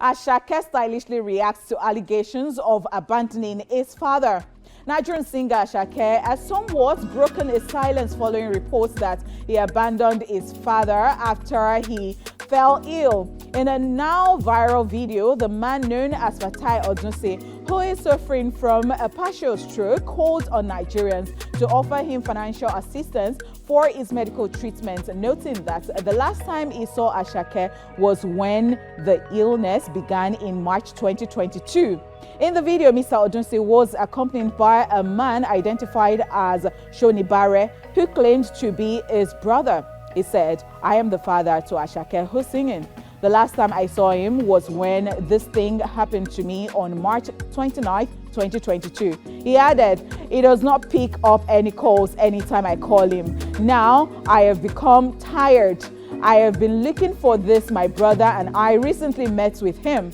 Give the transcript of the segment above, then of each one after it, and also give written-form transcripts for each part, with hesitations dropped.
Asake stylishly reacts to allegations of abandoning his father. Nigerian singer Asake has somewhat broken his silence following reports that he abandoned his father after he fell ill. In a now viral video, the man known as Fatai Odunsi, who is suffering from a partial stroke, called on Nigerians to offer him financial assistance for his medical treatment, noting that the last time he saw Asake was when the illness began in March 2022. In the video, Mr. Odunsi was accompanied by a man identified as Shonibare, who claimed to be his brother. He said, "I am the father to Asake who's singing. The last time I saw him was when this thing happened to me on March 29, 2022. He added, "He does not pick up any calls anytime I call him. Now I have become tired. I have been looking for this, my brother, and I recently met with him."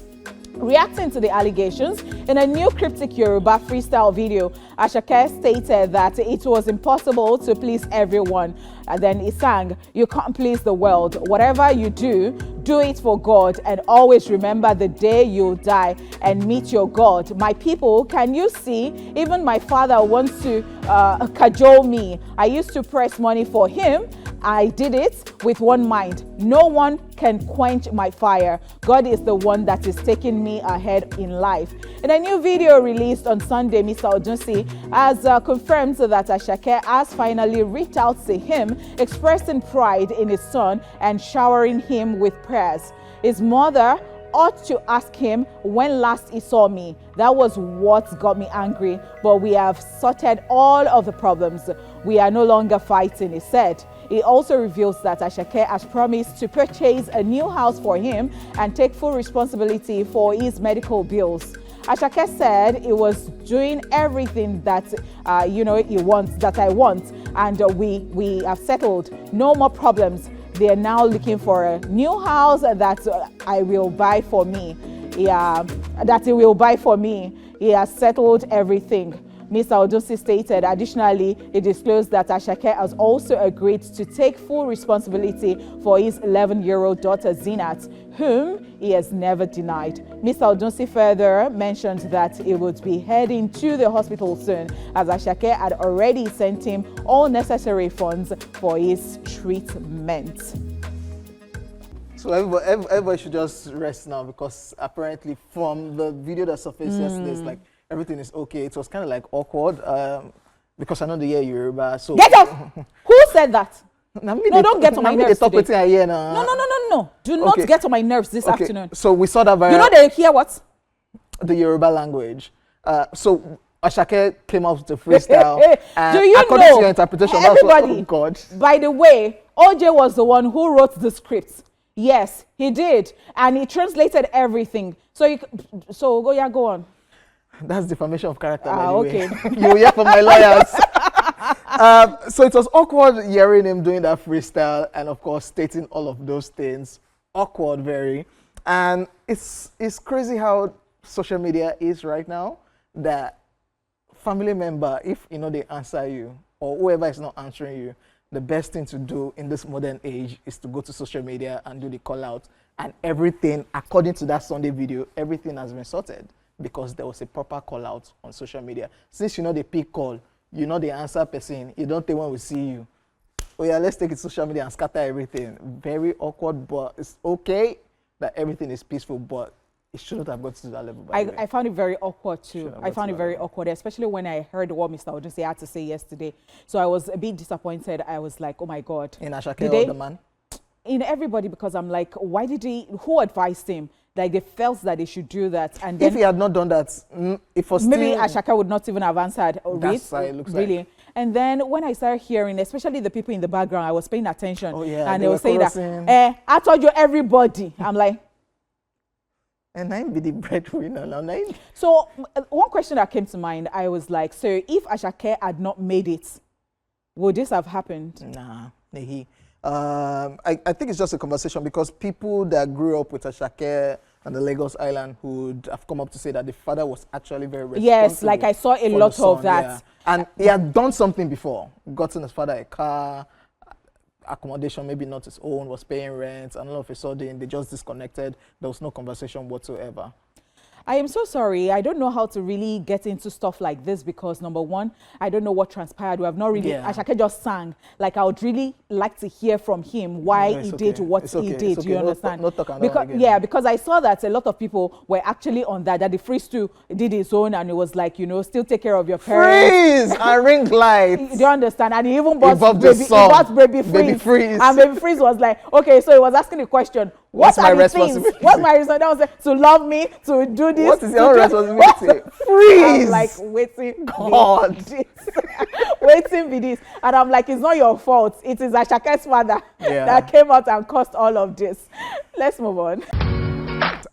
Reacting to the allegations, in a new cryptic Yoruba freestyle video, Asake stated that it was impossible to please everyone. And then he sang, "You can't please the world. Whatever you do, do it for God, and always remember the day you'll die and meet your God. My people, can you see? Even my father wants to cajole me. I used to press money for him. I did it with one mind. No one can quench my fire. God is the one that is taking me ahead in life." In a new video released on Sunday, Mr. Odunsi has confirmed that Asake has finally reached out to him, expressing pride in his son and showering him with prayers. His mother ought to ask him when last he saw me. That was what got me angry, but we have sorted all of the problems. We are no longer fighting, he said. He also reveals that Asake has promised to purchase a new house for him and take full responsibility for his medical bills. Asake said he was doing everything that he wants, that I want, and we have settled. No more problems. They are now looking for a new house that I will buy for me. That he will buy for me. He has settled everything. Mr. Odunsi stated. Additionally, he disclosed that Asake has also agreed to take full responsibility for his 11-year-old daughter Zinat, whom he has never denied. Mr. Odunsi further mentioned that he would be heading to the hospital soon, as Asake had already sent him all necessary funds for his treatment. So everybody should just rest now, because apparently from the video that surfaced yesterday, it's like everything is okay. It was kind of like awkward because I know the year Yoruba. So get up! Who said that? No, don't get on my nerves today. No. Do not get on my nerves this afternoon. So we saw that viral. You know they hear what? The Yoruba language. So Asake came out with the freestyle. Do you according know, to your interpretation, everybody, oh God. By the way, OJ was the one who wrote the script. Yes, he did. And he translated everything. So go on. That's defamation of character. Okay. You hear from my lawyers. So it was awkward hearing him doing that freestyle and, of course, stating all of those things. Awkward, very. And it's crazy how social media is right now, that family member, if they answer you, or whoever is not answering you, the best thing to do in this modern age is to go to social media and do the call out. And everything, according to that Sunday video, everything has been sorted, because there was a proper call out on social media. Since they pick call, the answer person, you don't think when we see you. Oh yeah, let's take it to social media and scatter everything. Very awkward, but it's okay that everything is peaceful, but it shouldn't have got to that level. I found it very awkward too. I found it very awkward, especially when I heard what Mr. Odunsi had to say yesterday. So I was a bit disappointed. I was like, oh my God. In Asake or the man? In everybody, because I'm like, who advised him? Like, they felt that they should do that. And then if he had not done that, if was maybe Asake would not even have answered. That's how it looks really. Like. And then when I started hearing, especially the people in the background, I was paying attention. Oh yeah, and they were saying that, I told you everybody. I'm like, and I'm the breadwinner now. So one question that came to mind, I was like, so if Asake had not made it, would this have happened? Nah, I think it's just a conversation, because people that grew up with Asake and the Lagos Island would have come up to say that the father was actually very responsible. Yes, like I saw a lot of that. Yeah. And he had done something before, gotten his father a car. accommodation, maybe not his own, was paying rent, and all of a sudden they just disconnected. There was no conversation whatsoever. I am so sorry. I don't know how to really get into stuff like this because, number one, I don't know what transpired. We have not really, Ashake just sang. Like, I would really like to hear from him why he did what he did. You understand? Because I saw that a lot of people were actually on that the Freeze too did his own, and it was like, you know, still take care of your parents. Freeze and ring lights. Do you understand? And he even bought baby Freeze. And Baby Freeze was like, okay, so he was asking the question, what's my responsibility? What's my responsibility? That was like, to love me, to do this. What is your responsibility? Freeze! I'm like, waiting. God. Waiting for this. And I'm like, it's not your fault. It is Ashake's father that came out and caused all of this. Let's move on.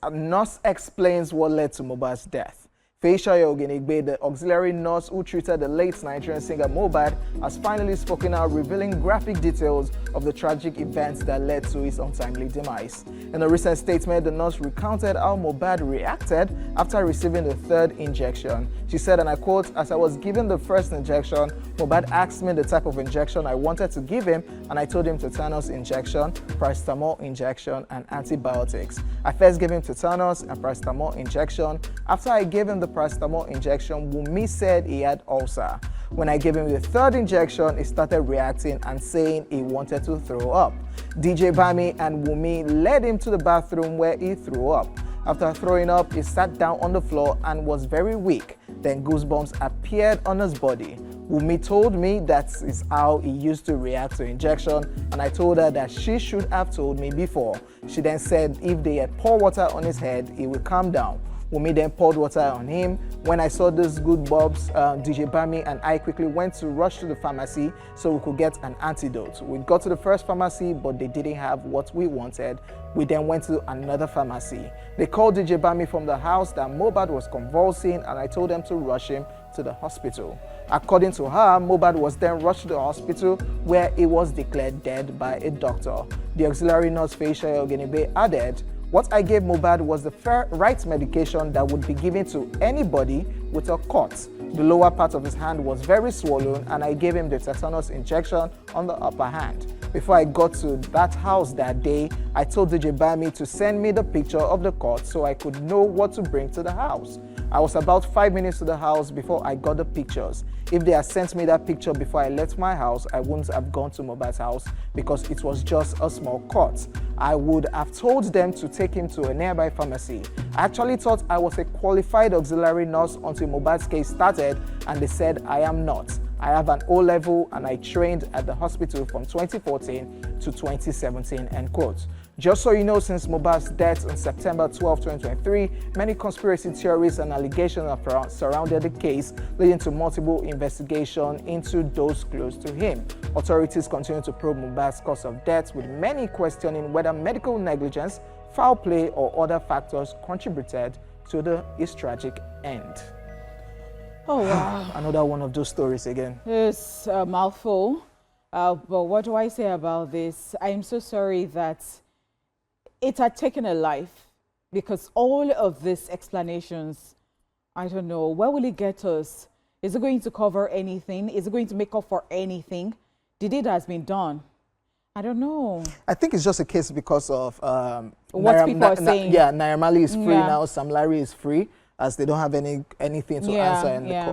A nurse explains what led to Mohbad's death. Feishayo Ogenigbe, the auxiliary nurse who treated the late Nigerian singer Mohbad, has finally spoken out, revealing graphic details of the tragic events that led to his untimely demise. In a recent statement, the nurse recounted how Mohbad reacted after receiving the third injection. She said, and I quote, "As I was given the first injection, Mohbad asked me the type of injection I wanted to give him, and I told him tetanus injection, paracetamol injection, and antibiotics. I first gave him tetanus and paracetamol injection. After I gave him the paracetamol injection, Wunmi said he had ulcer. When I gave him the third injection, he started reacting and saying he wanted to throw up. DJ Bami and Wunmi led him to the bathroom where he threw up. After throwing up, he sat down on the floor and was very weak. Then goosebumps appeared on his body. Wunmi told me that is how he used to react to injection, and I told her that she should have told me before. She then said if they had poured water on his head, he would calm down. Wunmi then poured water on him. When I saw those good bobs, DJ Bami and I quickly went to rush to the pharmacy so we could get an antidote. We got to the first pharmacy, but they didn't have what we wanted. We then went to another pharmacy. They called DJ Bami from the house that Mohbad was convulsing, and I told them to rush him to the hospital. According to her, Mohbad was then rushed to the hospital where he was declared dead by a doctor. The auxiliary nurse Feishayo Ogenigbe added, "What I gave Mohbad was the right medication that would be given to anybody with a cut. The lower part of his hand was very swollen, and I gave him the tetanus injection on the upper hand. Before I got to that house that day, I told DJ Bami to send me the picture of the cut so I could know what to bring to the house. I was about 5 minutes to the house before I got the pictures. If they had sent me that picture before I left my house, I wouldn't have gone to Mohbad's house because it was just a small cut. I would have told them to take him to a nearby pharmacy. I actually thought I was a qualified auxiliary nurse until Mohbad's case started, and they said I am not. I have an O-level and I trained at the hospital from 2014 to 2017, end quote. Just so you know, since Mohbad's death on September 12, 2023, many conspiracy theories and allegations have surrounded the case, leading to multiple investigations into those close to him. Authorities continue to probe Mohbad's cause of death, with many questioning whether medical negligence, foul play, or other factors contributed to his tragic end. Oh, wow. Another one of those stories again. It's a mouthful. But what do I say about this? I am so sorry that it had taken a life, because all of these explanations, I don't know, where will it get us? Is it going to cover anything? Is it going to make up for anything? The deed has been done. I don't know. I think it's just a case because of what people are saying. Naira Marley is free now, Sam Larry is free, as they don't have anything to answer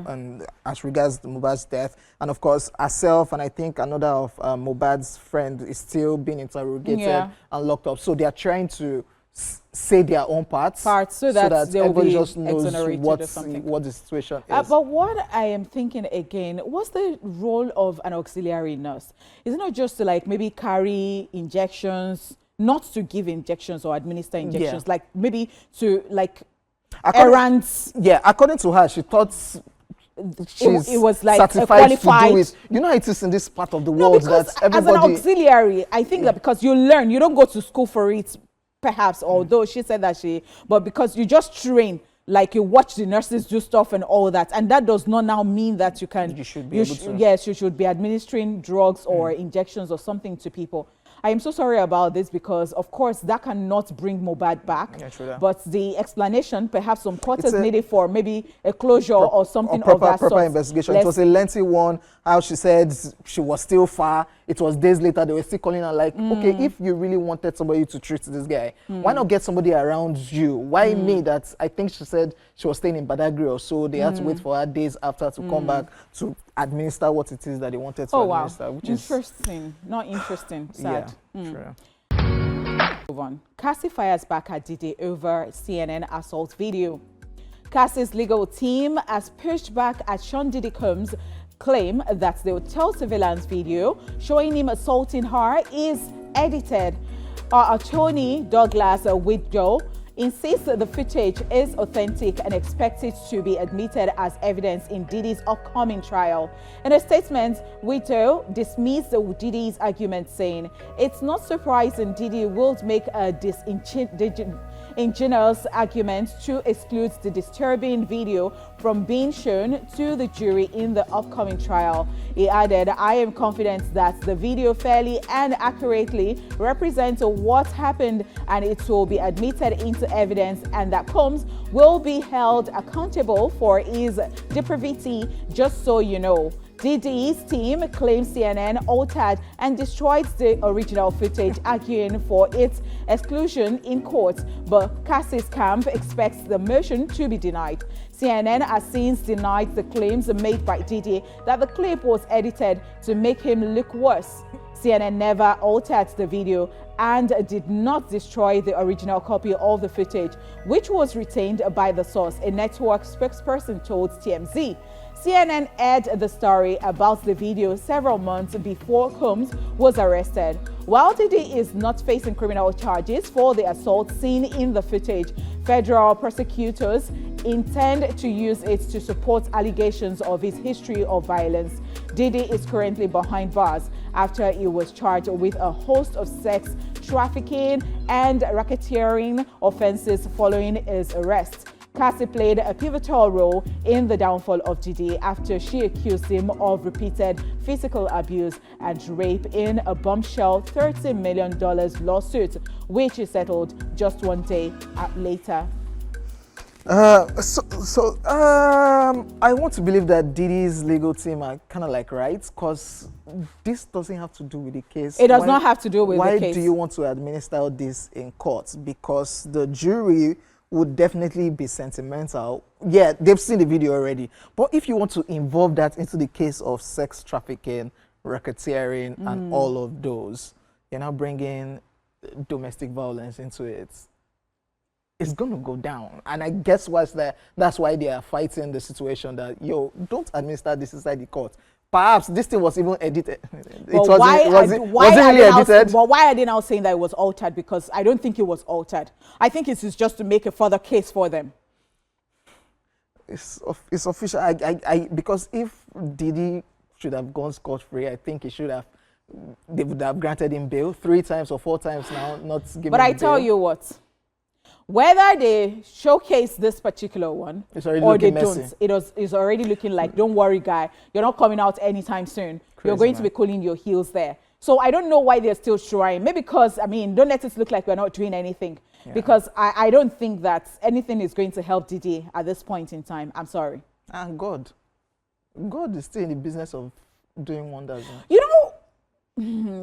and as regards to Mohbad's death. And of course, herself and I think another of Mohbad's friend is still being interrogated and locked up. So they are trying to say their own parts so that everybody just knows what the situation is. But what I am thinking again, what's the role of an auxiliary nurse? Is it not just to like maybe carry injections, not to give injections or administer injections, like maybe to like errands? Yeah, according to her, she thought it was like certified to do it. You know, it is in this part of the world that everybody... As an auxiliary, I think that because you learn, you don't go to school for it, perhaps, although she said that but because you just train, like you watch the nurses do stuff and all that, and that does not now mean that you can... You should be able to. Yes, you should be administering drugs or injections or something to people. I am so sorry about this because, of course, that cannot bring Mohbad back. Yeah, true that. But the explanation, perhaps some court is needed for maybe a closure or something of that sort. Proper investigation. It was a lengthy one. How she said she was still far. it was days later, they were still calling her like, okay, if you really wanted somebody to treat this guy, why not get somebody around you? Why me? That I think she said she was staying in Badagry or so. They had to wait for her days after to come back to administer what it is that they wanted to administer. Which interesting. Not interesting. Sad. Yeah, true. Move on. Cassie fires back at Diddy over CNN assault video. Cassie's legal team has pushed back at Sean Diddy Combs' claim that the hotel surveillance video showing him assaulting her is edited. Our attorney, Douglas Whitgo, insists that the footage is authentic and expected to be admitted as evidence in Diddy's upcoming trial. In a statement, Whitgo dismissed Diddy's argument, saying, "It's not surprising Diddy will make a ingenious argument to exclude the disturbing video from being shown to the jury in the upcoming trial." He added, "I am confident that the video fairly and accurately represents what happened and it will be admitted into evidence, and that Combs will be held accountable for his depravity, just so you know." Diddy's team claims CNN altered and destroyed the original footage, arguing for its exclusion in court, but Cassie's camp expects the motion to be denied. CNN has since denied the claims made by Diddy that the clip was edited to make him look worse. CNN never altered the video and did not destroy the original copy of the footage, which was retained by the source, a network spokesperson told TMZ. CNN aired the story about the video several months before Combs was arrested. While Diddy is not facing criminal charges for the assault seen in the footage, federal prosecutors intend to use it to support allegations of his history of violence. Diddy is currently behind bars after he was charged with a host of sex trafficking and racketeering offenses following his arrest. Cassie played a pivotal role in the downfall of Diddy after she accused him of repeated physical abuse and rape in a bombshell $30 million lawsuit, which he settled just one day later. I want to believe that Diddy's legal team are kind of like right, because this doesn't have to do with the case. It does not have to do with the case. Why do you want to administer this in court? Because the jury would definitely be sentimental. Yeah, they've seen the video already. But if you want to involve that into the case of sex trafficking, racketeering, and all of those, you're now bringing domestic violence into it. It's going to go down. And I guess that's why they are fighting the situation that, yo, don't administer this inside the court. Perhaps this thing was even edited. Was it really edited? Well, why are they now saying that it was altered? Because I don't think it was altered. I think it is just to make a further case for them. It's official. Because if Diddy should have gone scot-free, I think they would have granted him bail 3 times or 4 times now, not given him bail. But I tell you what, whether they showcase this particular one or they don't, it's already looking like, don't worry, guy, you're not coming out anytime soon. You're going to be cooling your heels there. So I don't know why they're still trying. Maybe because, don't let it look like we're not doing anything. Yeah. Because I don't think that anything is going to help Diddy at this point in time. I'm sorry. And God is still in the business of doing wonders. You know,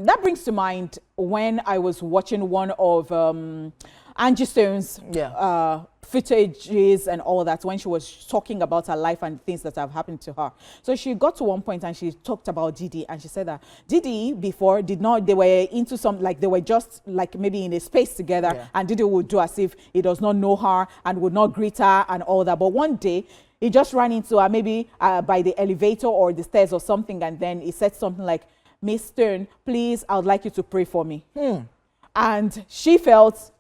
that brings to mind when I was watching one of Angie Stone's footages and all that, when she was talking about her life and things that have happened to her. So she got to one point and she talked about Diddy, and she said that Diddy before they were into some, like they were just like maybe in a space together, and Diddy would do as if he does not know her and would not greet her and all that. But one day he just ran into her, maybe by the elevator or the stairs or something, and then he said something like, "Miss Stone, please, I would like you to pray for me." And she felt,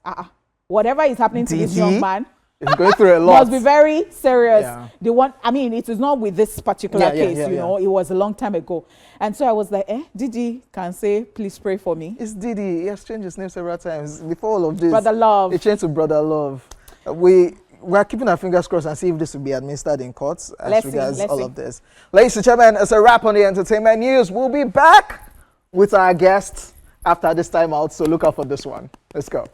whatever is happening to this young man, he's going through a lot. Must be very serious. Yeah. It is not with this particular case, you know, it was a long time ago. And so I was like, Diddy can say, please pray for me. It's Diddy. He has changed his name several times. Before all of this, Brother Love. He changed to Brother Love. We're keeping our fingers crossed and see if this will be administered in courts as regards all of this. Ladies and gentlemen, it's a wrap on the entertainment news. We'll be back with our guests after this time out, so look out for this one. Let's go.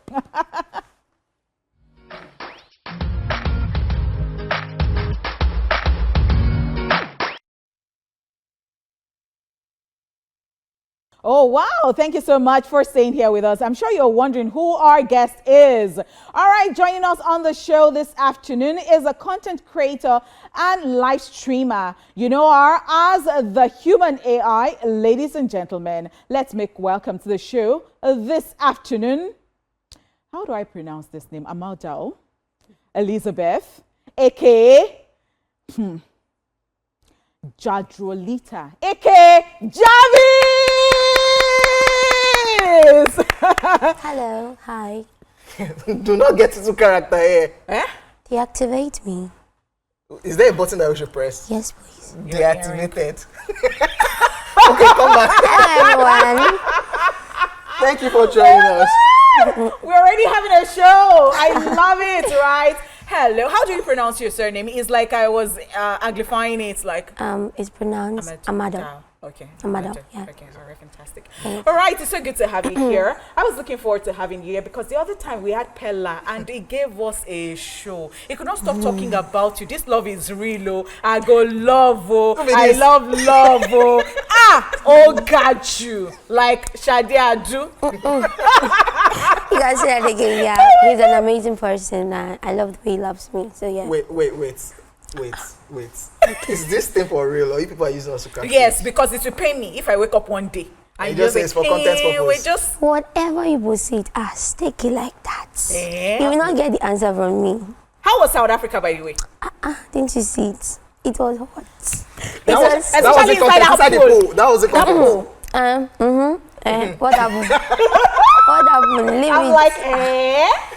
Oh, wow. Thank you so much for staying here with us. I'm sure you're wondering who our guest is. All right, joining us on the show this afternoon is a content creator and live streamer. You know her as the Human AI. Ladies and gentlemen, let's make welcome to the show this afternoon. How do I pronounce this name? Amaldao Elizabeth, aka Jadrolita, aka Jarvis. Hello, hi. Do not get into character here. Deactivate me. Is there a button that we should press? Yes, please. Deactivated. Okay, come back. Hello, everyone. Thank you for joining us. We're already having a show. I love it, right? Hello. How do you pronounce your surname? It's like I was amplifying it, like. It's pronounced Amado. Okay. Amado, yeah. Okay, all right, fantastic. All right, it's so good to have you here. I was looking forward to having you here because the other time we had Pella and he gave us a show. He could not stop talking about you. This love is real, oh. I go love, oh. I love love, oh. Oh, got you. Like Shadia do. You guys say that again, yeah. He's an amazing person. I love the way he loves me, so yeah. Wait. Is this thing for real or you people are using us to crack? Yes, because it will pay me if I wake up one day. And you just say it's for content purpose. Whatever you will say it, take it like that. You will not get the answer from me. How was South Africa, by the way? Didn't you see it? It was hot. That was the pool. That was the pool. What happened? What happened? Leave I'm it. like,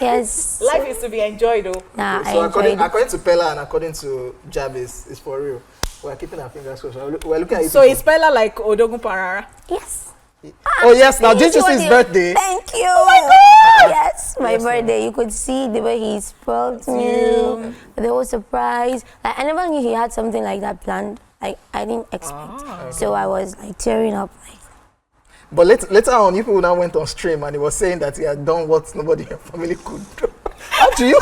Yes. Life is to be enjoyed, though. Nah, So I enjoyed according to Pella and according to Jarvis, it's for real. We're keeping our fingers crossed. We're looking at it. So it's Pella like Odogun Parara? Yes. Oh yes, now didn't you see his birthday? Thank you. Oh my God! Yes, my birthday. You could see the way he spoiled me. The whole surprise. Like, I never knew he had something like that planned. Like, I didn't expect. So I was like tearing up. Like. But later on, you people now went on stream and he was saying that he had done what nobody in your family could do. How do you?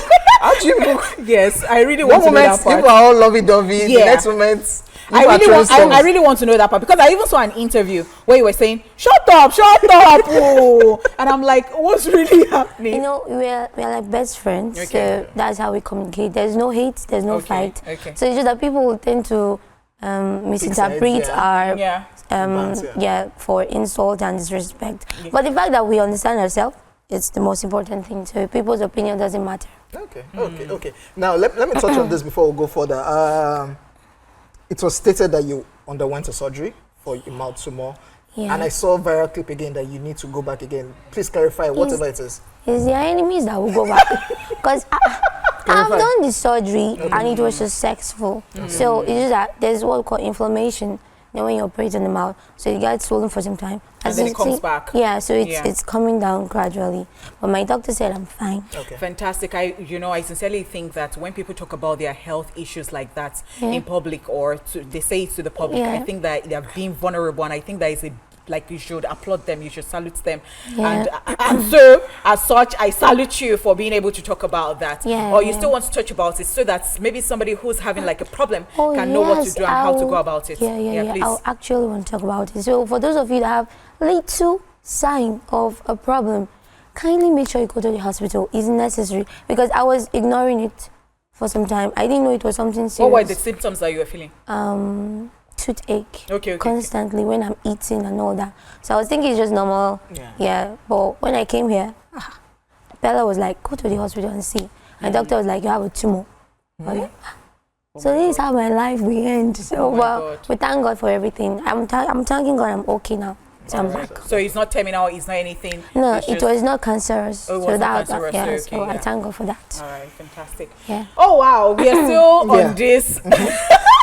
Yes, I really want to know that part. People are all lovey-dovey. The next moment. I really want to know that part because I even saw an interview where you were saying, shut up, oh. And I'm like, what's really happening? You know, we're like best friends, so that's how we communicate. There's no hate, there's no fight. So it's just that people will tend to misinterpret our for insult and disrespect. But the fact that we understand ourselves, it's the most important thing. So people's opinion doesn't matter. Okay. Now let me touch on this before we go further. It was stated that you underwent a surgery for your mouth tumor. Yeah. And I saw a viral clip again that you need to go back again. Please clarify whatever it is. It's their enemies that will go back. Because I've done the surgery and it was successful. So it's just that there's what we call inflammation. Then when you operate on the mouth, so it gets swollen for some time. And then it comes back. Yeah, so it's coming down gradually. But my doctor said I'm fine. Okay. Fantastic. I sincerely think that when people talk about their health issues like that in public or they say it to the public, I think that they're being vulnerable, and I think that is you should applaud them, you should salute them. And so as such, I salute you for being able to talk about that. Or you still want to touch about it so that maybe somebody who's having like a problem can know what to do and how to go about it. Please. I actually want to talk about it. So for those of you that have little sign of a problem, kindly make sure you go to the hospital. It's necessary, because I was ignoring it for some time. I didn't know it was something serious. What were the symptoms that you were feeling? Toothache constantly when I'm eating and all that. So I was thinking it's just normal. But when I came here, Bella was like, go to the hospital and see. And the doctor was like, you have a tumor. So this is how my life will end. So we thank God for everything. I'm thanking God I'm okay now. So I'm back. So it's not terminal, it's not anything? No, it was not cancerous. Oh, it was not cancerous. So I thank God for that. All right, fantastic. Yeah. Oh wow, we are still on this.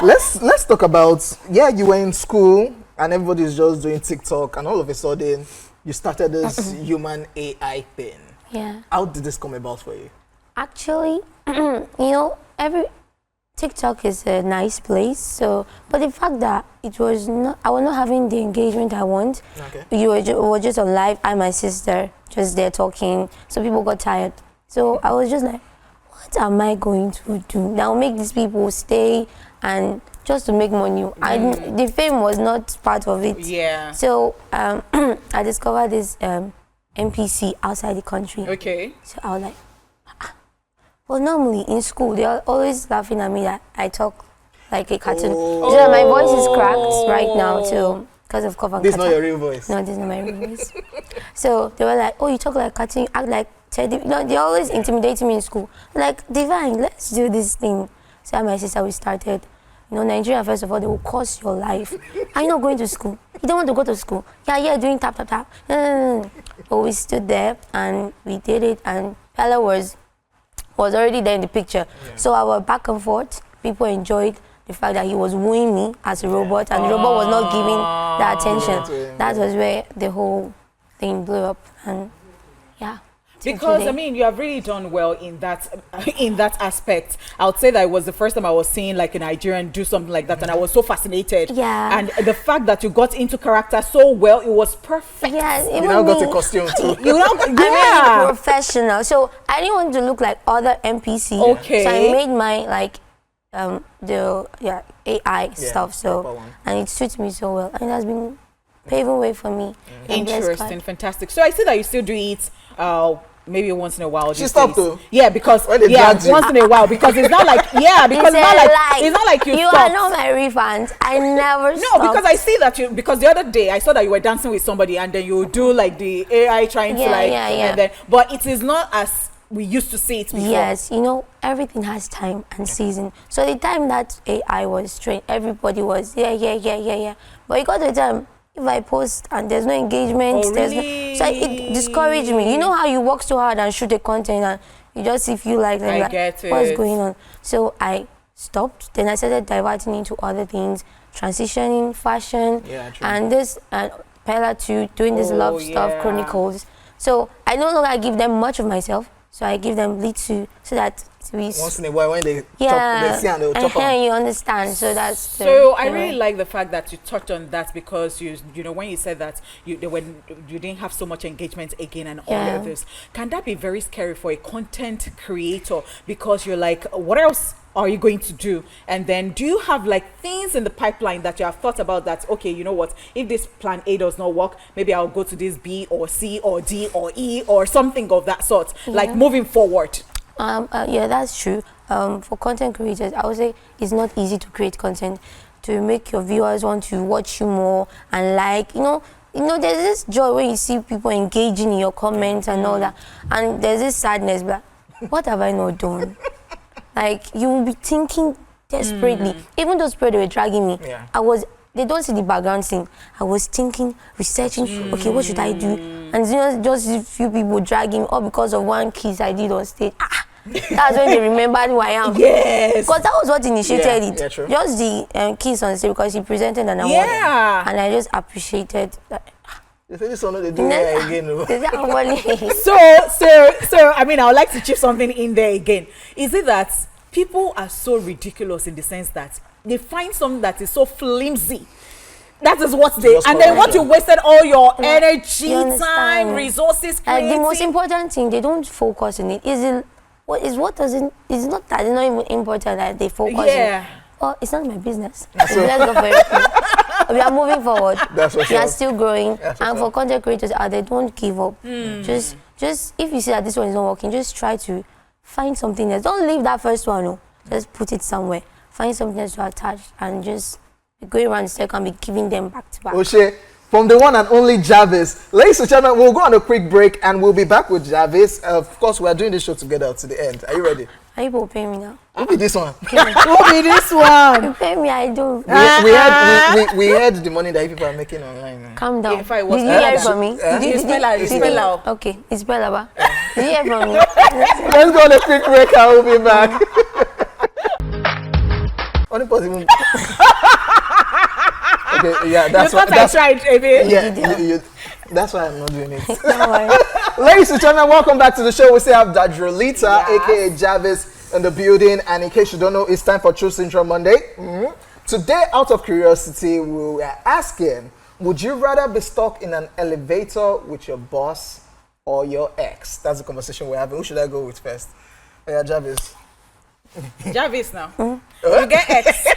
Let's talk about, you were in school and everybody's just doing TikTok and all of a sudden you started this human AI thing. Yeah. How did this come about for you? Actually, every TikTok is a nice place. So, but the fact that I was not having the engagement I want. We were just on live. I and my sister just there talking. So people got tired. So I was just like, what am I going to do? That will make these people stay and just to make money. The fame was not part of it. Yeah. So I discovered this NPC outside the country. Okay. So I was like, well, normally in school they are always laughing at me that I talk like a cartoon. So that my voice is cracked right now too because of cough and This is not your real voice. No, this is not my real voice. So they were like, oh, you talk like a cartoon, you act like Teddy. You know, they always intimidating me in school. Like, Divine, let's do this thing. So my sister, we started. You know, Nigeria, first of all, they will cost your life. Are you not going to school? You don't want to go to school? Yeah, doing tap, tap, tap. But we stood there and we did it, and Bella was already there in the picture. Yeah. So our back and forth, people enjoyed the fact that he was wooing me as a robot, and the robot was not giving the attention. That was where the whole thing blew up, and yeah. Because I mean, you have really done well in that aspect. I would say that it was the first time I was seeing like a Nigerian do something like that, and I was so fascinated. Yeah. And the fact that you got into character so well, it was perfect. Yes, you now got a costume too. You know, I'm really professional, so I didn't want to look like other NPC. Okay. So I made my like the AI stuff. So and it suits me so well, and it has been paving way for me. Interesting, fantastic. So I see that you still do it. Maybe once in a while. She stopped though. Yeah, because once in a while, because it's not like it's not like you stopped. Are not my real fans. I never stopped. No, because I see that because the other day I saw that you were dancing with somebody, and then you do like the AI trying to and then, but it is not as we used to see it before. Yes, you know, everything has time and season. So the time that AI was trained, everybody was yeah. But it got the time. If I post and there's no engagement, so it discouraged me. You know how you work so hard and shoot the content and you just if you like them, what's going on? So I stopped. Then I started diverting into other things, transitioning, fashion, and this and Pella too, doing this love stuff, chronicles. So I no longer give them much of myself. So I give them little so that we once in a while when they chop, they see and they'll chop on. You understand. So that's so I really like the fact that you touched on that, because you know when you said that when you didn't have so much engagement again and all of this, can that be very scary for a content creator, because you're like, what else are you going to do? And then do you have like things in the pipeline that you have thought about that, okay, you know what, if this plan A does not work, maybe I'll go to this B or C or D or E or something of that sort, like moving forward? Yeah, that's true. For content creators, I would say it's not easy to create content, to make your viewers want to watch you more and like, you know, there's this joy when you see people engaging in your comments and all that, and there's this sadness, but what have I not done? Like, you will be thinking desperately. Even those people were dragging me, they don't see the background thing. I was thinking, researching, okay, what should I do? And you know, just a few people dragging, all because of one kiss I did on stage. That's when they remembered who I am. Yes. Because that was what initiated it. Yeah, true. Just the kiss on stage, because he presented an award. Yeah. And I just appreciated that. They say this one, they do it again. So I mean, I would like to chip something in there again. Is it that people are so ridiculous in the sense that they find something that is so flimsy? That is what they, and then what you wasted all your energy, time, resources, creating. The most important thing, they don't focus on it. It's not that it's not even important that they focus on it. Well, it's not my business. So let's go for it. We are moving forward. We are still growing. And for content creators, they don't give up. Just if you see that this one is not working, just try to find something else. Don't leave that first one. No. Just put it somewhere. Find something else to attach and just be going around the circle and be giving them back to back. Oshe, from the one and only Jarvis. Ladies and gentlemen, we'll go on a quick break and we'll be back with Jarvis. Of course, we are doing this show together to the end. Are you ready? Are you people paying me now? Who be this one? Who be this one? You pay me, I do. We heard the money that you people are making online. Calm down. If I was did you hear from me? Spell out. Okay, it's Bella. Did you hear from me? Let's go on a quick break and we'll be back. Only possible. Okay, yeah, that's what I tried, baby. Yeah, that's why I'm not doing it. Ladies and gentlemen, welcome back to the show. We still have Dadrolita, aka Jarvis, in the building. And in case you don't know, it's time for True Syndrome Monday. Today, out of curiosity, we are asking, would you rather be stuck in an elevator with your boss or your ex? That's the conversation we're having. Who should I go with first? Yeah, Jarvis. Jarvis now. You get ex.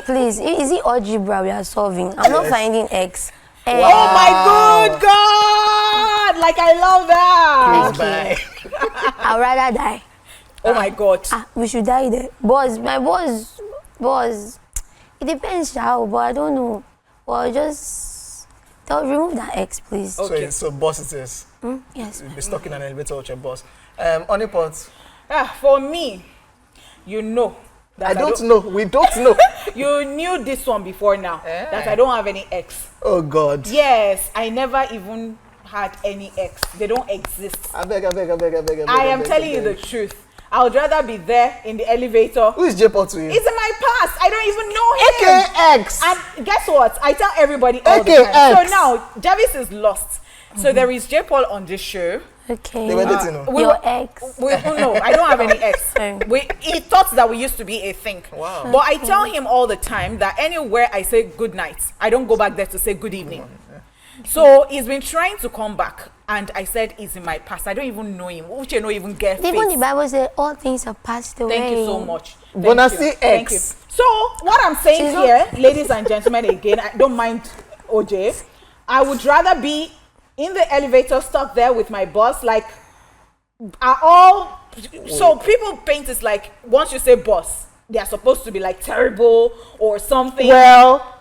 Please, is it algebra we are solving? I'm not finding X. Wow. Oh my good God! Like I love that. Thank you. I'd rather die. Oh my God. We should die there. Boss, my boss. It depends how, but I don't know. Well, just remove that X, please. Okay. So boss it is. Yes. You'll be stuck in an elevator with your boss. Honeypot. For me, you know. I don't know. We don't know. You knew this one before now. That I don't have any X. Oh God. Yes, I never even had any X. They don't exist. I beg. I am telling you the truth. I would rather be there in the elevator. Who is J-Paul to you? It's in my past. I don't even know him. AKX. And guess what? I tell everybody all the time. So now, Jarvis is lost. So there is J-Paul on this show. Okay. They were dating. Your ex. No, I don't have any ex. He thought that we used to be a thing. Wow. But I tell him all the time that anywhere I say good night, I don't go back there to say good evening. So he's been trying to come back, and I said he's in my past. I don't even know him. Which I don't even get. Even the Bible says all things have passed away. Thank you so much. Gonna see Thank you. X. So what I'm saying here, ladies and gentlemen, again, I don't mind OJ. I would rather be in the elevator stuck there with my boss. Like, so people paint it like once you say boss, they are supposed to be like terrible or something. Well.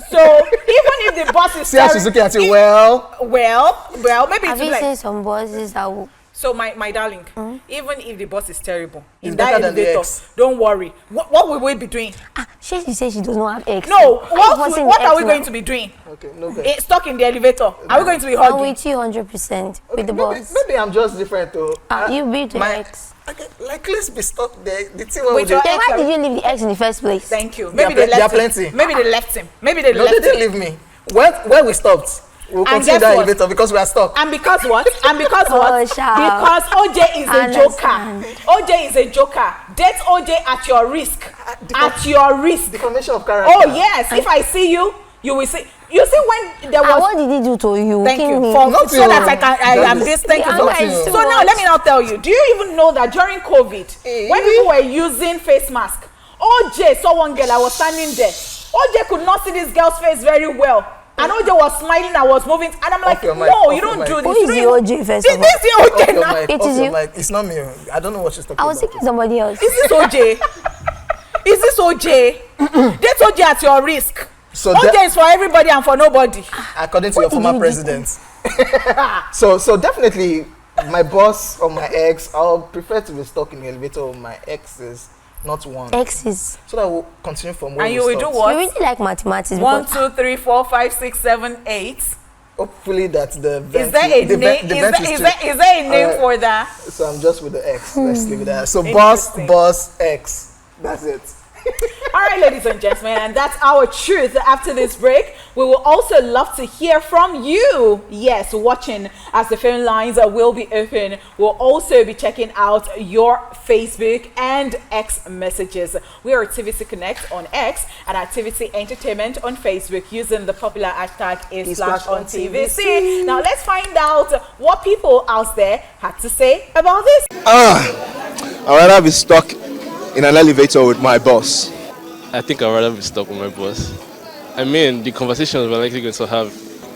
So even if the boss is See, she's looking at you. Well, maybe have it's you like, seen some bosses that will... So my darling, even if the boss is terrible in better that than the elevator, ex. Don't worry. What will we be doing? She says she does not have X. No, what are we going to be doing? okay, no. Stuck in the elevator. Are we going to be I'm hugging? with you 100% with the boss. Maybe I'm just different though. You beat the X. Okay, like let's be stuck there. The thing where Wait, we Then why did you leave the X in the first place? Thank you. There Maybe they left are him. plenty. Maybe they left him. Maybe they No, left they him. didn't leave me. When we stopped, we'll continue guess that what? elevator because we are stuck. And because what? Because OJ is a joker. OJ is a joker. Date OJ at your risk. At your risk. Defamation of character. Oh yes. If I see you, you will see. You see when there was. What did he do to you? Thank you. Nothing. So that I am this. Thank you. Nothing. So now let me now tell you. Do you even know that during COVID, when people were using face mask, OJ saw one girl. I was standing there. OJ could not see this girl's face very well. And OJ was smiling and was moving. And I'm like, no, you don't do this. Who is the OJ first of all? This is the OJ now. It is you. It's not me. I don't know what she's talking I was about. thinking somebody else. Is this OJ? Is this OJ? That's OJ at your risk. So OJ is for everybody and for nobody. According to your former president. so definitely my boss or my ex, I'll prefer to be stuck in the elevator with my exes, not one. Exes. So that we'll continue from where And we you will do stopped. what? You really like mathematics. 1, 2, 3, 4, 5, 6, 7, 8. Hopefully that the vent Is there a the name? vent Is there a name for that? So I'm just with the ex. Let's leave it there. So boss, ex. That's it. All right, ladies and gentlemen, and that's our truth. After this break, we will also love to hear from you. Yes, watching as the phone lines will be open. We'll also be checking out your Facebook and X messages. We are Activity Connect on X and Activity Entertainment on Facebook using the popular hashtag Esplash on TVC. Now let's find out what people out there had to say about this. I'd rather be stuck in an elevator with my boss. I think I'd rather be stuck with my boss. I mean, the conversations we're likely going to have.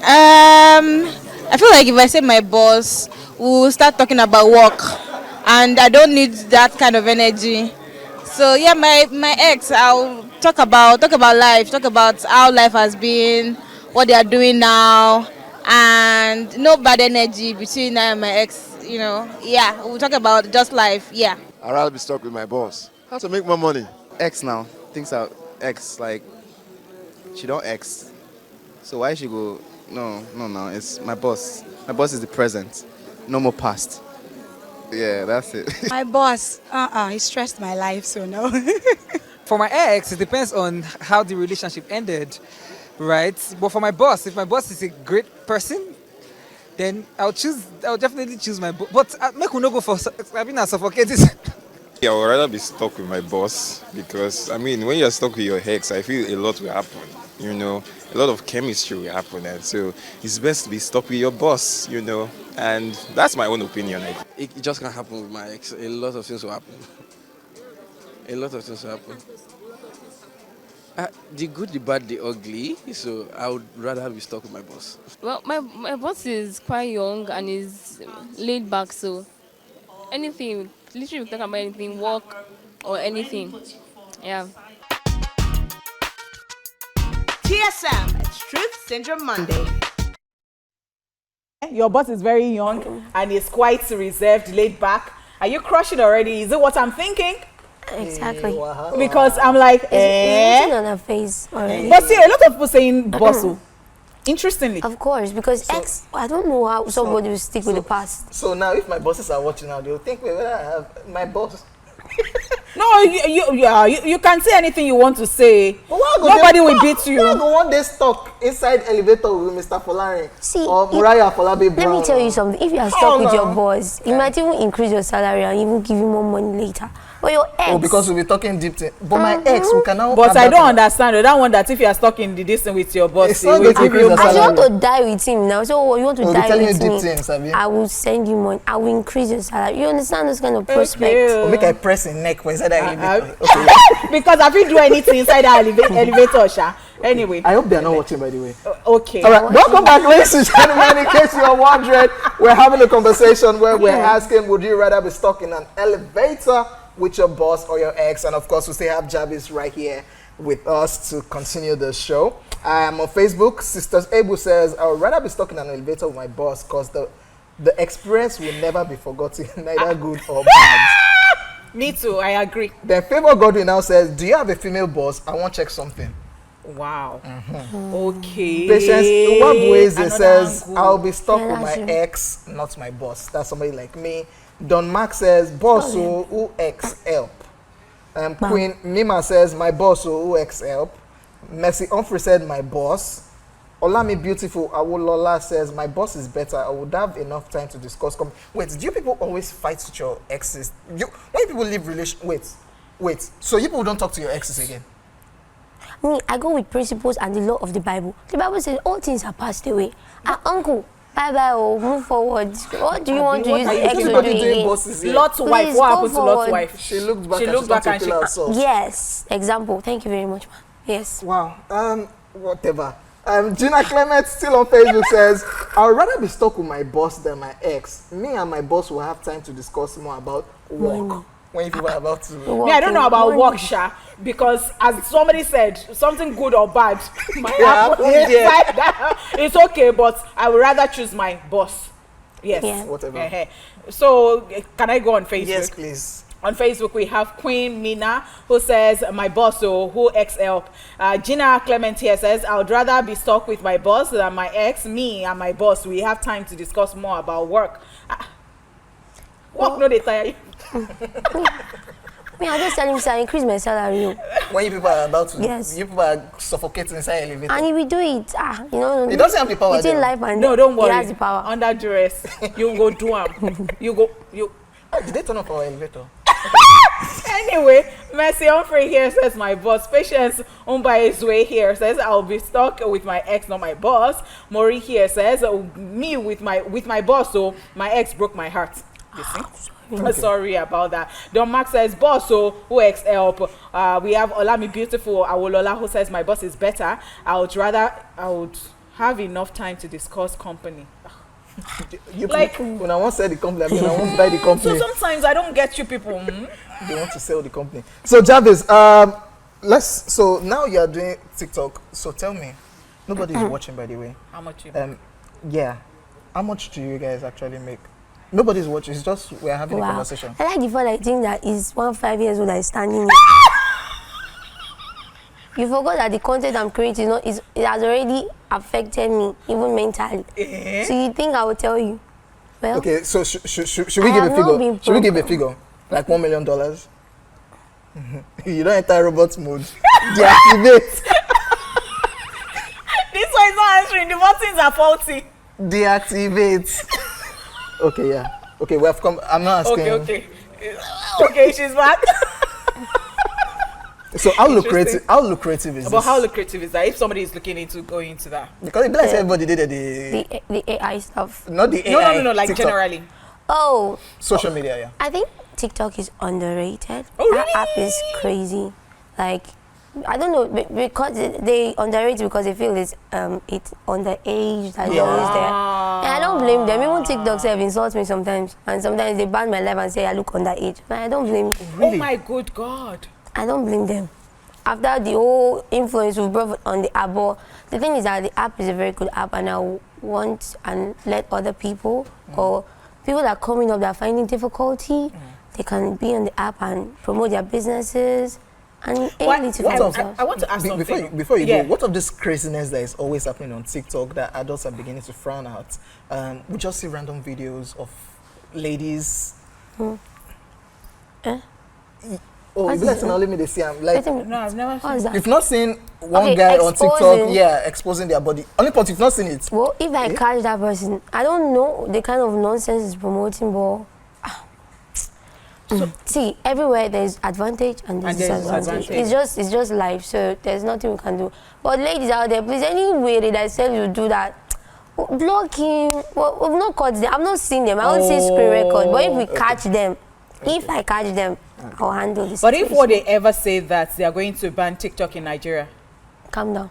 I feel like if I say my boss, we'll start talking about work, and I don't need that kind of energy. So yeah, my ex, I'll talk about life, talk about how life has been, what they are doing now, and no bad energy between I and my ex. You know, yeah, we'll talk about just life. Yeah. I'd rather be stuck with my boss. How to make more money? Ex now. Things are ex, like, she don't ex. So why she go, no, it's my boss. My boss is the present. No more past. Yeah, that's it. My boss, he stressed my life, so no. For my ex, it depends on how the relationship ended, right? But for my boss, if my boss is a great person, then I'll definitely choose my boss. But make we no go for being suffocated. Yeah, I would rather be stuck with my boss because, I mean, when you're stuck with your ex, I feel a lot will happen, you know, a lot of chemistry will happen, and so it's best to be stuck with your boss, you know, and that's my own opinion. It just can't happen with my ex. A lot of things will happen. A lot of things will happen. The good, the bad, the ugly. So I would rather be stuck with my boss. Well, my boss is quite young and is laid back, so anything, literally, we talk about anything, work or anything. Yeah. TSM, it's Truth Syndrome Monday. Your boss is very young and is quite reserved, laid back. Are you crushing already? Is it what I'm thinking? Exactly. Because I'm like, It's written on her face already. But see, a lot of people saying boss. Interestingly. Of course, because I don't know how somebody will stick with the past. So now, if my bosses are watching now, they'll think, wait, whether I have my boss. No, you can say anything you want to say. Nobody will beat you. You're the one day stuck inside elevator with Mr. Folari or Muraya Folabi Brown. Let me tell you something. If you are stuck with your boss, it might even increase your salary and even give you more money later. But your ex. Oh, because we'll be talking deep thing. But my ex, we can now. But I don't understand. That one that if you are stuck in the distance with your boss, not going to increase your salary. I want to die with him now. So you want to die with me? Things, I will send you money. I will increase your salary. You understand this kind of prospect? Or make I press in neck for inside that elevator. Because if you do anything inside that elevator, Sha. Anyway. I hope they are not watching, by the way. Okay. All right. Welcome back, ladies and gentlemen. In case you are wondering, we're having a conversation where we're asking, would you rather be stuck in an elevator with your boss or your ex? And of course, we still have Jarvis right here with us to continue the show. On Facebook, Sisters Abu says, I would rather be stuck in an elevator with my boss because the experience will never be forgotten, neither good or bad. Me too, I agree. Then Favor Godwin now says, do you have a female boss? I want to check something. Wow. Okay. Patience Nwabweze says, angle. I'll be stuck with my ex, not my boss. That's somebody like me. Don Mark says, boss who ex help. Queen Nima says, my boss who ex help. Mercy Humphrey said, my boss. Olami Beautiful Awolola says, my boss is better. I would have enough time to discuss. Wait, do you people always fight with your exes? When people leave relation, wait. So you people don't talk to your exes again? Me, I go with principles and the law of the Bible. The Bible says all things are passed away. Uncle, bye-bye, move forward. What do you want to use the ex to do again? Lot's wife, what happened to Lot's wife? She looked back and she herself. Yes, example. Thank you very much, ma'am. Yes. Wow. Whatever. Gina Clement still on Facebook says, I would rather be stuck with my boss than my ex. Me and my boss will have time to discuss more about work. When people are about to... Me, I don't know about work, Sha, because as somebody said, something good or bad might happen inside that. It's okay, but I would rather choose my boss. Yes. Yeah. Whatever. So, can I go on Facebook? Yes, please. On Facebook, we have Queen Mina, who says, my boss, who ex help. Gina Clement here says, I would rather be stuck with my boss than my ex. Me and my boss, we have time to discuss more about work. Work, no, they tire you. Me, I just tell him, I increase my salary. When you people are about to, yes. You people are suffocating inside elevator. And he will do it. He doesn't have the power. Between life and no, don't worry. He has the power. Under duress, you go do him. Did they turn off our elevator? Anyway, Mercy Humphrey here says, my boss. Patience Umbaezwe here says, I'll be stuck with my ex, not my boss. Mori here says, me with my boss, so my ex broke my heart. You see? Sorry about that. Don Mark says, boss, who ex help. We have Olami Beautiful Awolola who says, my boss is better. I would have enough time to discuss company. When I want to sell the company, I want to buy the company. So sometimes I don't get you people. They want to sell the company. So Jarvis, so now you are doing TikTok. So tell me, nobody is watching, by the way. How much you make? Yeah. How much do you guys actually make? Nobody's watching. It's just we're having a conversation. I like the fact I think that is 5 years old that is standing here. You forgot that the content I'm creating it has already affected me, even mentally. So you think I will tell you? Well, okay, so should we give a figure? Should we give a figure? Like $1 million? You don't enter robot mode. Deactivate. This one is not answering. The buttons are faulty. Deactivate. Okay, yeah. Okay, we have come. I'm not asking. Okay, she's back. So how lucrative is this? But how lucrative is that if somebody is looking into going into that? Because it bless everybody did the AI stuff. Not the AI. No, like TikTok. generally. Oh. Social media, yeah. I think TikTok is underrated. Oh, really? That app is crazy. Like, I don't know, because they underrate it because they feel it's underage that they're always there. And I don't blame them. Even TikToks have insulted me sometimes, and sometimes they ban my life and say I look underage. But I don't blame them. Really? Oh my good God. I don't blame them. After the whole influence we brought on the app, but the thing is that the app is a very good app, and I want and let other people or people that are coming up that are finding difficulty, they can be on the app and promote their businesses. And I want to ask something. Before you go, what of this craziness that is always happening on TikTok that adults are beginning to frown at? We just see random videos of ladies. Oh, if that's not let me they see. I'm like, no, I've never seen that. You've not seen one guy on TikTok, exposing their body. Only part you've not seen it. Well, if I catch that person, I don't know the kind of nonsense he's promoting, but see, everywhere there's advantage and there's disadvantage. It's just life, so there's nothing we can do. But ladies out there, please, any way that I tell you to do that, block him. Well, we've not caught them. I've not seen them. I won't say screen record. But if we catch them, if I catch them, I'll handle this. But if what they ever say that they are going to ban TikTok in Nigeria, calm down.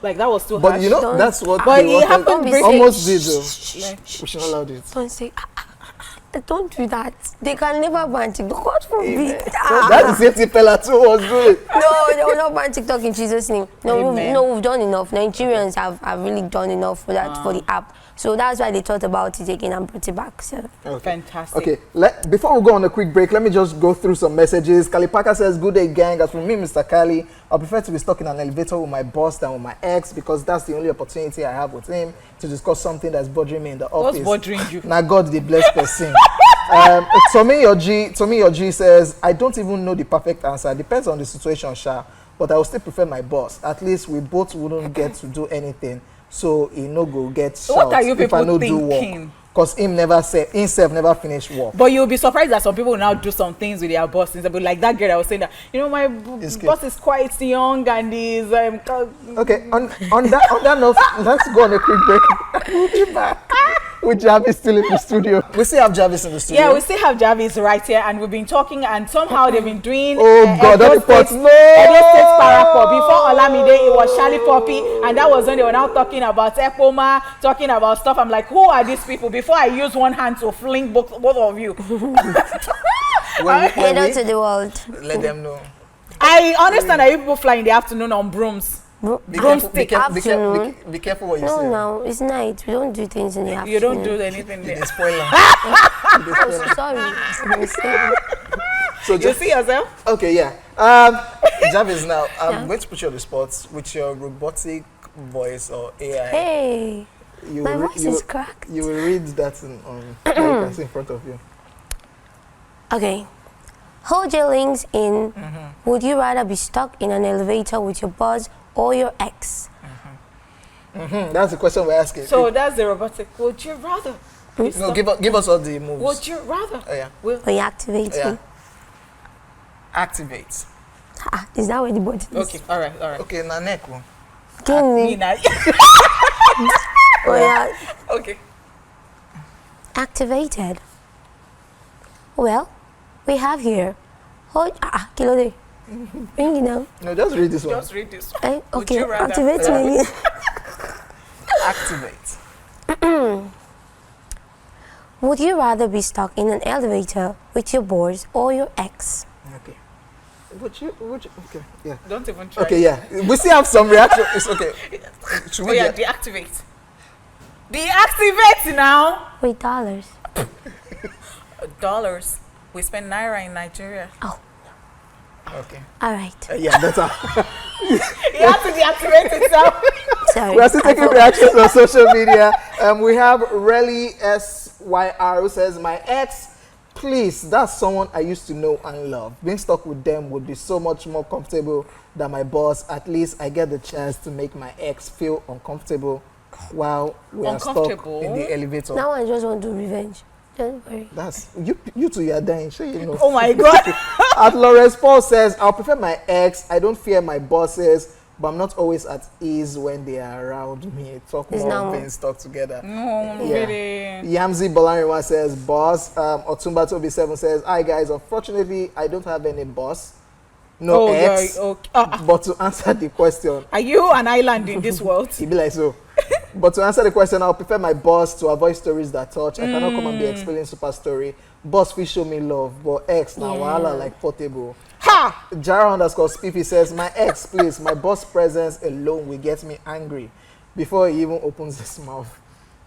Like that was too but harsh. You know, that's what but it happened almost did though. We should not allow it. Don't say don't do that. They can never ban TikTok. God forbid. That's the safety fella too was good. No, they will not ban TikTok in Jesus' name. No, we've done enough. Nigerians have really done enough for that for the app. So that's why they thought about it again and brought it back. So fantastic. Okay, before we go on a quick break, let me just go through some messages. Kali Parker says, "Good day, gang. As for me, Mr. Kali, I prefer to be stuck in an elevator with my boss than with my ex because that's the only opportunity I have with him to discuss something that's bothering me in the office." What's bothering you? Now God the blessed person. Tommy Yoji says, "I don't even know the perfect answer. Depends on the situation, Sha. But I will still prefer my boss. At least we both wouldn't get to do anything. So he no go get shout what are you if I no do work. Because himself never finished work." But you'll be surprised that some people will now do some things with their bosses. But like that girl I was saying that, you know, my boss is quite young and he's okay, on that note, let's go on a quick break. We'll be back with Jarvis still in the studio. We still have Jarvis in the studio. Yeah, we still have Jarvis right here, and we've been talking, and somehow they've been doing Edo State Parapọ̀. Before Olamide, it was Charlie Poppy, and that was when they were now talking about Epoma, talking about stuff. I'm like, who are these people? Before I use one hand to fling both of you. Head to the world. Let them know. I understand that you people fly in the afternoon on brooms. Be careful what you say. No, it's night. We don't do things in the afternoon. You don't do anything there. It's spoiler. I'm so sorry. So you see yourself? Okay, yeah. Jarvis, now I'm going to put you on the spot with your robotic voice or AI. Hey, my voice is cracked. You will read that in front of you. Okay. Hold your links in. Would you rather be stuck in an elevator with your boss or your ex? That's the question we're asking. So that's the robotic. Would you rather? No, give us all the moves. Would you rather? Oh, yeah. Will you activate me? Activate. Is that where the body is? Okay, all right. Okay, now neck one. Give me. Oh yeah. Okay. Activated. Well, we have here. Kilo day. Bring it down. No, just read this one. Just read this one. Okay, activate me. Activate. Would you rather be stuck in an elevator with your boss or your ex? Okay. Would you? Okay, yeah. Don't even try. Okay, yeah. We still have some reaction. It's okay. Deactivate. Deactivate now. With dollars. Dollars. We spend naira in Nigeria. Oh. Okay. All right. Yeah, that's all. You have to deactivate itself. Sorry. We are still taking reactions on social media. We have Relly SYR who says, "My ex, please, that's someone I used to know and love. Being stuck with them would be so much more comfortable than my boss. At least I get the chance to make my ex feel uncomfortable while we are stuck in the elevator." Now I just want to revenge. Don't worry. That's you two, you are dying. Sure, you know. Oh my God. At Lawrence Paul says, "I'll prefer my ex. I don't fear my bosses, but I'm not always at ease when they are around me." Talk more being stuck together. No, really. Yamzi Bolariwa says, "Boss." Otumba Toby 7 says, "Hi guys, unfortunately I don't have any boss. no Oh, ex. yeah, okay. But to answer the question, Are you an island in this world? it be like so. But to answer the question, I'll prefer my boss to avoid stories that touch. I cannot come and be explaining super story. Boss will show me love, but ex now wahala like portable. Ha! Jara_Spiffy says, my ex, please, my boss presence alone will get me angry before he even opens his mouth.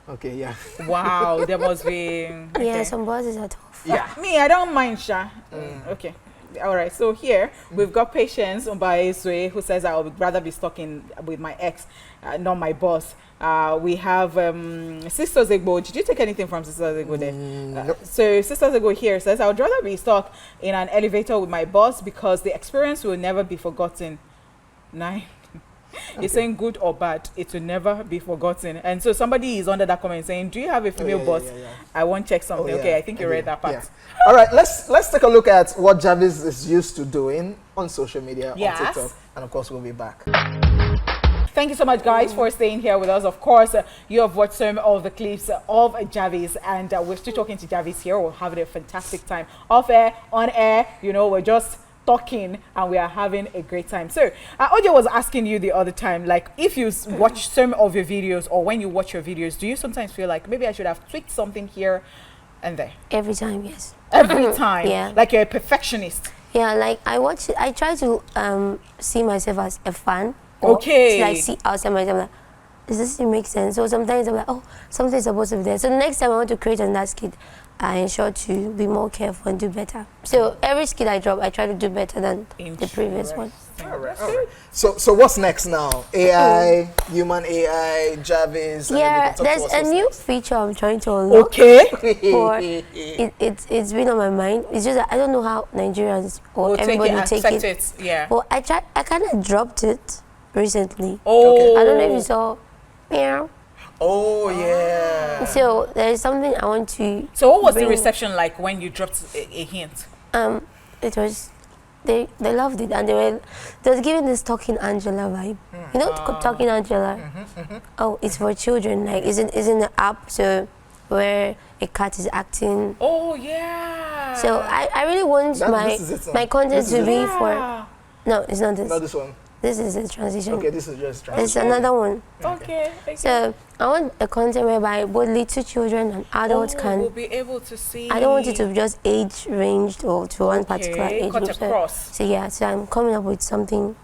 Okay, yeah. Wow, there must be. Okay. Yeah, some bosses are tough. Yeah. Me, I don't mind, Sha. Okay. All right. So here we've got Patience Umbaeswe who says I would rather be stuck in with my ex, not my boss. We have Sister Zegbo. Did you take anything from Sister Zegbo there? Nope. So Sister Zegbo here says I would rather be stuck in an elevator with my boss because the experience will never be forgotten. 9. Okay. It's saying good or bad, it will never be forgotten. And so somebody is under that comment saying, do you have a female boss? I want to check something. Okay, I think you read that part. Yeah. All right, let's take a look at what Jarvis is used to doing on social media, on TikTok, and of course we'll be back. Thank you so much, guys, for staying here with us. Of course, you have watched some of the clips of Jarvis, and we're still talking to Jarvis here. We're having a fantastic time. Off air, on air, you know, we're just talking and we are having a great time. So Ojo was asking you the other time, like, if you watch some of your videos or when you watch your videos, do you sometimes feel like maybe I should have tweaked something here and there? Every time, yes. Every time? Yeah. Like you're a perfectionist? Yeah, like I watch it, I try to see myself as a fan. Okay. To, like, see outside myself, like, does this make sense? So sometimes I'm like, oh, something's supposed to be there. So the next time I want to create another skit, I ensure to be more careful and do better. So every skit I drop, I try to do better than the previous one. All right. So what's next now? AI, human AI, Jarvis. Yeah, there's a new feature I'm trying to unlock. Okay. Or it's been on my mind. It's just that I don't know how Nigerians or everybody will take it. Yeah. Well, I kind of dropped it recently. Oh. I don't know if you saw. Meow. Oh, yeah. So there is something I want to. So what was the reception like when you dropped a hint? It was, they loved it, and they was giving this Talking Angela vibe. You know, Talking Angela. Oh, it's for children. Like, it's in the app, so where a cat is acting. Oh yeah. So I really want my content to be for. No, it's not this. Not this one. This is a transition. Okay, this is just transition. It's another one. Okay. So I want a content whereby both little children and adults will be able to see. I don't want it to be just age ranged or to one particular age cut group. across. So yeah, so I'm coming up with something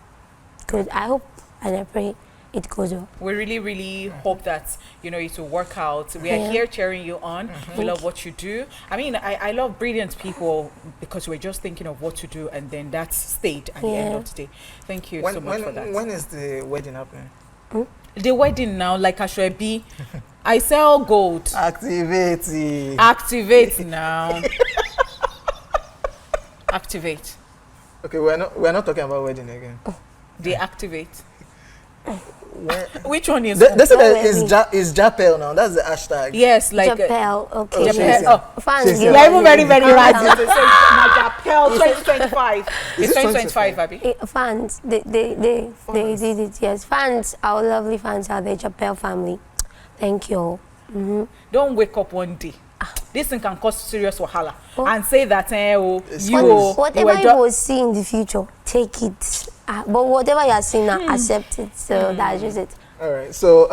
good. I hope and I pray it goes well. We really, really hope that, you know, it will work out. We are here cheering you on. We love what you do. I mean, I love brilliant people because we're just thinking of what to do and then that's stayed at the end of the day. Thank you so much for that. When is the wedding happening? The wedding now, like Ashwebi, I sell gold. Activate. Activate now. Activate. Okay, we're not talking about wedding again. Deactivate. Which one is is Japel now? That's the hashtag. Yes, like Japel. Okay. Japel. Fans. You're even very right. Japel 2025. It's 2025, Abby. Fans. They did it. Yes, fans. Our lovely fans are the Japel family. Thank you. Don't wake up one day. This thing can cause serious wahala and say that whatever you will see in the future, take it. But whatever you are seeing now, accept it. So that's just it. All right. So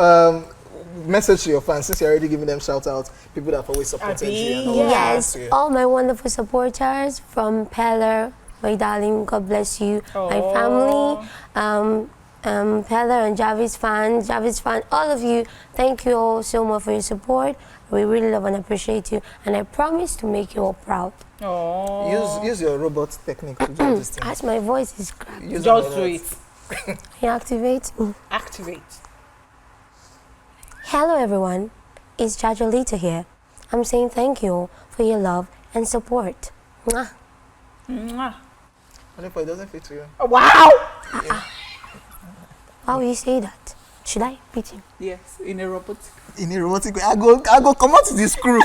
message to your fans, since you're already giving them shout outs, people that have always supported you. Yes, all my wonderful supporters from Peller, my darling, God bless you, my family, Peller and Jarvis fan, all of you. Thank you all so much for your support. We really love and appreciate you, and I promise to make you all proud. Use your robot technique to do this thing. As my voice is cracked. Just do it. Activate. Activate. Hello everyone, it's Jajolita here. I'm saying thank you for your love and support. Mwah. Mwah. What if it doesn't fit to you? Wow! How will you say that? Should I beat him? Yes, in a robotic. In a robotic way. I go come out to this crew.